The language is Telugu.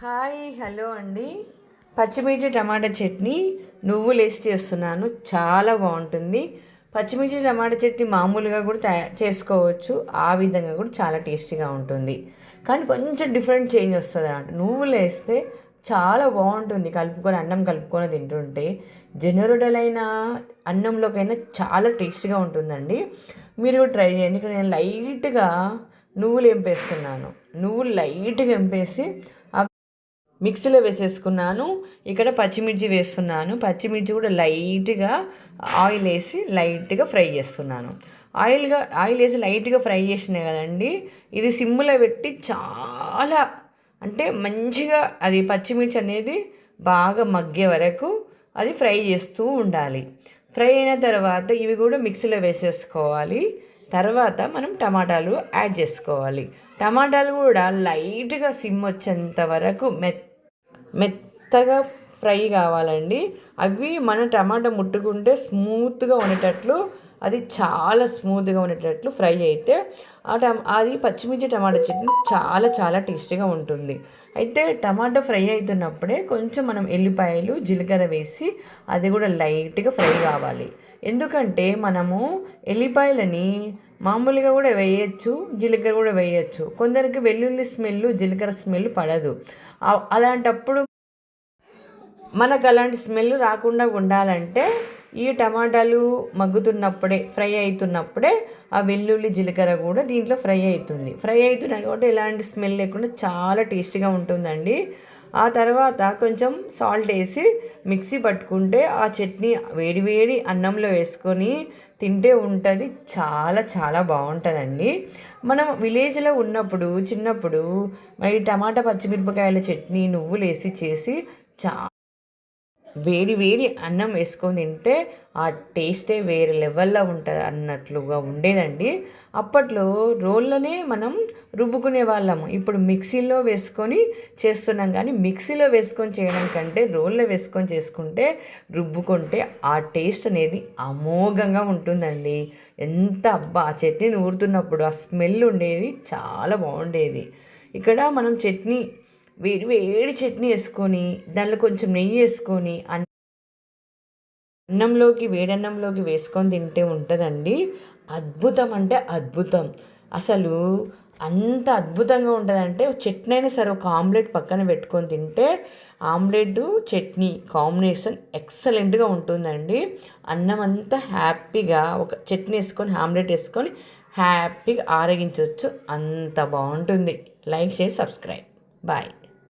హాయ్ హలో అండి. పచ్చిమిర్చి టమాటా చట్నీ నువ్వులు వేసి చేస్తున్నాను. చాలా బాగుంటుంది. పచ్చిమిర్చి టమాటా చట్నీ మామూలుగా కూడా చేసుకోవచ్చు. ఆ విధంగా కూడా చాలా టేస్టీగా ఉంటుంది. కానీ కొంచెం డిఫరెంట్ చేంజ్ వస్తుంది అన్నమాట. నువ్వులు వేస్తే చాలా బాగుంటుంది. అన్నం కలుపుకొని తింటుంటే జనరడలైన అన్నంలోకైనా చాలా టేస్టీగా ఉంటుందండి. మీరు కూడా ట్రై చేయండి. ఇక్కడ నేను లైట్గా నువ్వులు ఎంపేస్తున్నాను. నువ్వులు లైట్గా ఎంపేసి మిక్సీలో వేసేసుకున్నాను. ఇక్కడ పచ్చిమిర్చి వేస్తున్నాను. పచ్చిమిర్చి కూడా లైట్గా ఆయిల్ వేసి లైట్గా ఫ్రై చేస్తున్నాను. ఆయిల్ వేసి లైట్గా ఫ్రై చేసినాయి కదండి. ఇది సిమ్లో పెట్టి చాలా అంటే మంచిగా అది పచ్చిమిర్చి అనేది బాగా మగ్గే వరకు అది ఫ్రై చేస్తూ ఉండాలి. ఫ్రై అయిన తర్వాత ఇవి కూడా మిక్సీలో వేసేసుకోవాలి. తర్వాత మనం టమాటాలు యాడ్ చేసుకోవాలి. టమాటాలు కూడా లైట్గా సిమ్ వచ్చేంత వరకు మెత్తగా ఫ్రై కావాలండి. అవి మన టమాటా ముట్టుకుంటే స్మూత్గా ఉండేటట్లు, అది చాలా స్మూత్గా ఉండేటట్లు ఫ్రై అయితే అది పచ్చిమిర్చి టమాటా చట్నీ చాలా చాలా టేస్టీగా ఉంటుంది. అయితే టమాటా ఫ్రై అవుతున్నప్పుడే కొంచెం మనం ఎల్లిపాయలు జీలకర్ర వేసి అది కూడా లైట్గా ఫ్రై కావాలి. ఎందుకంటే మనము ఎల్లిపాయలని మామూలుగా కూడా వేయచ్చు, జీలకర్ర కూడా వేయచ్చు. కొందరికి వెల్లుల్లి స్మెల్ జీలకర్ర స్మెల్ పడదు. అలాంటప్పుడు మనకు అలాంటి స్మెల్ రాకుండా ఉండాలంటే ఈ టమాటాలు మగ్గుతున్నప్పుడే ఫ్రై అవుతున్నప్పుడే ఆ వెల్లుల్లి జీలకర్ర కూడా దీంట్లో ఫ్రై అవుతున్నాయి కాబట్టి ఎలాంటి స్మెల్ లేకుండా చాలా టేస్టీగా ఉంటుందండి. ఆ తర్వాత కొంచెం సాల్ట్ వేసి మిక్సీ పట్టుకుంటే ఆ చట్నీ వేడి అన్నంలో వేసుకొని తింటే ఉంటుంది. చాలా చాలా బాగుంటుందండి. మనం విలేజ్లో ఉన్నప్పుడు చిన్నప్పుడు మరి టమాటా పచ్చిమిరపకాయల చట్నీ నువ్వులు వేసి చేసి వేడి అన్నం వేసుకొని తింటే ఆ టేస్టే వేరే లెవెల్లో ఉంటుంది అన్నట్లుగా ఉండేదండి. అప్పట్లో రోళ్ళనే మనం రుబ్బుకునే వాళ్ళము. ఇప్పుడు మిక్సీలో వేసుకొని చేస్తున్నాం. కానీ మిక్సీలో వేసుకొని చేయడం కంటే రోల్లో వేసుకొని చేసుకుంటే రుబ్బుకుంటే ఆ టేస్ట్ అనేది అమోఘంగా ఉంటుందండి. ఆ చట్నీ నూరుతున్నప్పుడు ఆ స్మెల్ ఉండేది, చాలా బాగుండేది. ఇక్కడ మనం వేడి చట్నీ వేసుకొని దాంట్లో కొంచెం నెయ్యి వేసుకొని వేడన్నంలోకి వేసుకొని తింటే ఉంటుందండి. అద్భుతం అంటే అద్భుతం. అసలు అంత అద్భుతంగా ఉంటుందంటే చట్నీ అయినా సరే ఒక ఆమ్లెట్ పక్కన పెట్టుకొని తింటే ఆమ్లెట్ చట్నీ కాంబినేషన్ ఎక్సలెంట్గా ఉంటుందండి. అన్నం అంతా హ్యాపీగా ఒక చట్నీ వేసుకొని ఆమ్లెట్ వేసుకొని హ్యాపీగా ఆరగించవచ్చు. అంత బాగుంటుంది. లైక్ చేసి సబ్స్క్రైబ్. బాయ్.